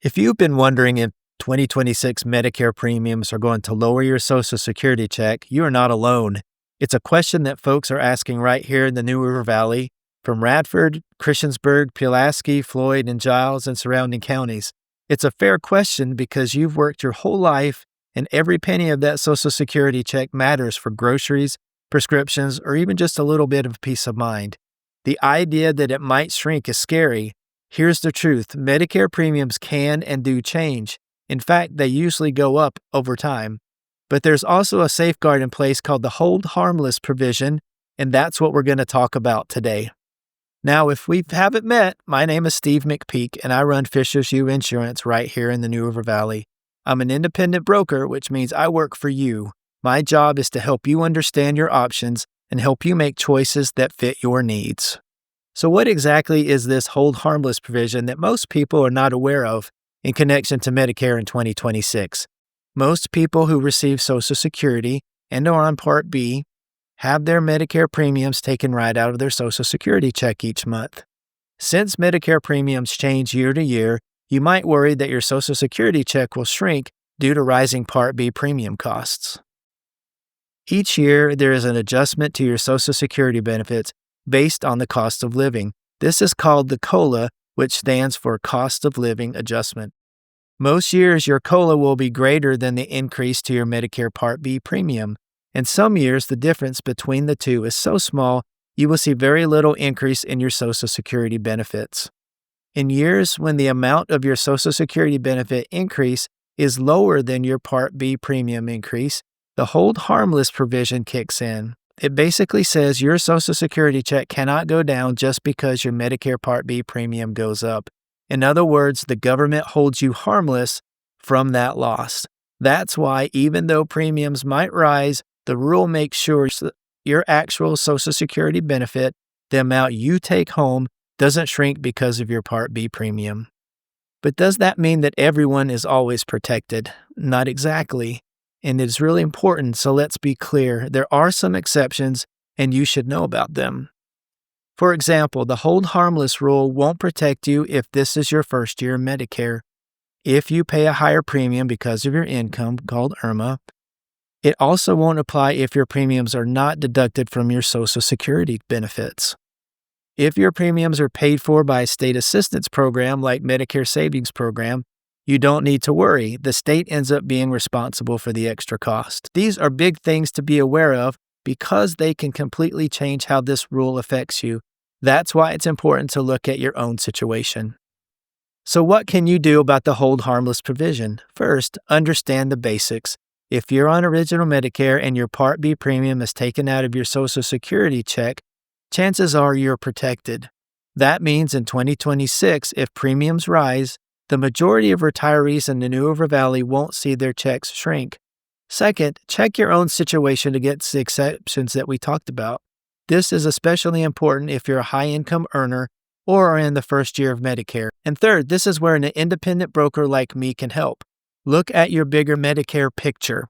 If you've been wondering if 2026 Medicare premiums are going to lower your Social Security check, you are not alone. It's a question that folks are asking right here in the New River Valley, from Radford, Christiansburg, Pulaski, Floyd, and Giles, and surrounding counties. It's a fair question because you've worked your whole life, and every penny of that Social Security check matters for groceries, prescriptions, or even just a little bit of peace of mind. The idea that it might shrink is scary. Here's the truth. Medicare premiums can and do change. In fact, they usually go up over time. But there's also a safeguard in place called the hold harmless provision, and that's what we're going to talk about today. Now, if we haven't met, my name is Steve McPeak, and I run FishersView Insurance right here in the New River Valley. I'm an independent broker, which means I work for you. My job is to help you understand your options and help you make choices that fit your needs. So what exactly is this hold harmless provision that most people are not aware of in connection to Medicare in 2026? Most people who receive Social Security and are on Part B have their Medicare premiums taken right out of their Social Security check each month. Since Medicare premiums change year to year, you might worry that your Social Security check will shrink due to rising Part B premium costs. Each year, there is an adjustment to your Social Security benefits based on the cost of living. This is called the COLA, which stands for Cost of Living Adjustment. Most years, your COLA will be greater than the increase to your Medicare Part B premium. And some years, the difference between the two is so small, you will see very little increase in your Social Security benefits. In years when the amount of your Social Security benefit increase is lower than your Part B premium increase, the hold harmless provision kicks in. It basically says your Social Security check cannot go down just because your Medicare Part B premium goes up. In other words, the government holds you harmless from that loss. That's why even though premiums might rise, the rule makes sure your actual Social Security benefit, the amount you take home, doesn't shrink because of your Part B premium. But does that mean that everyone is always protected? Not exactly. And it is really important, so let's be clear. There are some exceptions, and you should know about them. For example, the hold harmless rule won't protect you if this is your first year of Medicare. If you pay a higher premium because of your income, called IRMA, it also won't apply if your premiums are not deducted from your Social Security benefits. If your premiums are paid for by a state assistance program like Medicare Savings Program, you don't need to worry. The state ends up being responsible for the extra cost. These are big things to be aware of because they can completely change how this rule affects you. That's why it's important to look at your own situation. So what can you do about the hold harmless provision? First, understand the basics. If you're on Original Medicare and your Part B premium is taken out of your Social Security check, chances are you're protected. That means in 2026, if premiums rise, the majority of retirees in the New River Valley won't see their checks shrink. Second, check your own situation against the exceptions that we talked about. This is especially important if you're a high-income earner or are in the first year of Medicare. And third, this is where an independent broker like me can help. Look at your bigger Medicare picture.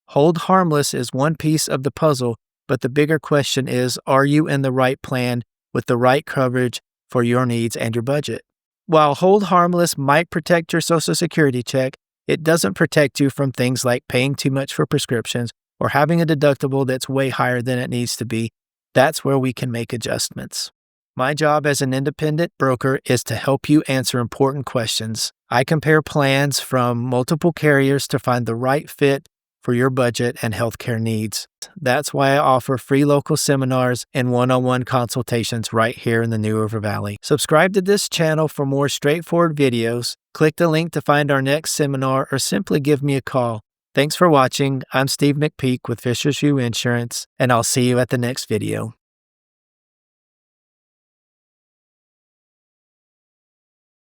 Hold harmless is one piece of the puzzle, but the bigger question is, are you in the right plan with the right coverage for your needs and your budget? While hold harmless might protect your Social Security check, it doesn't protect you from things like paying too much for prescriptions or having a deductible that's way higher than it needs to be. That's where we can make adjustments. My job as an independent broker is to help you answer important questions. I compare plans from multiple carriers to find the right fit for your budget and healthcare needs. That's why I offer free local seminars and one-on-one consultations right here in the New River Valley. Subscribe to this channel for more straightforward videos. Click the link to find our next seminar or simply give me a call. Thanks for watching. I'm Steve McPeak with FishersView Insurance, and I'll see you at the next video.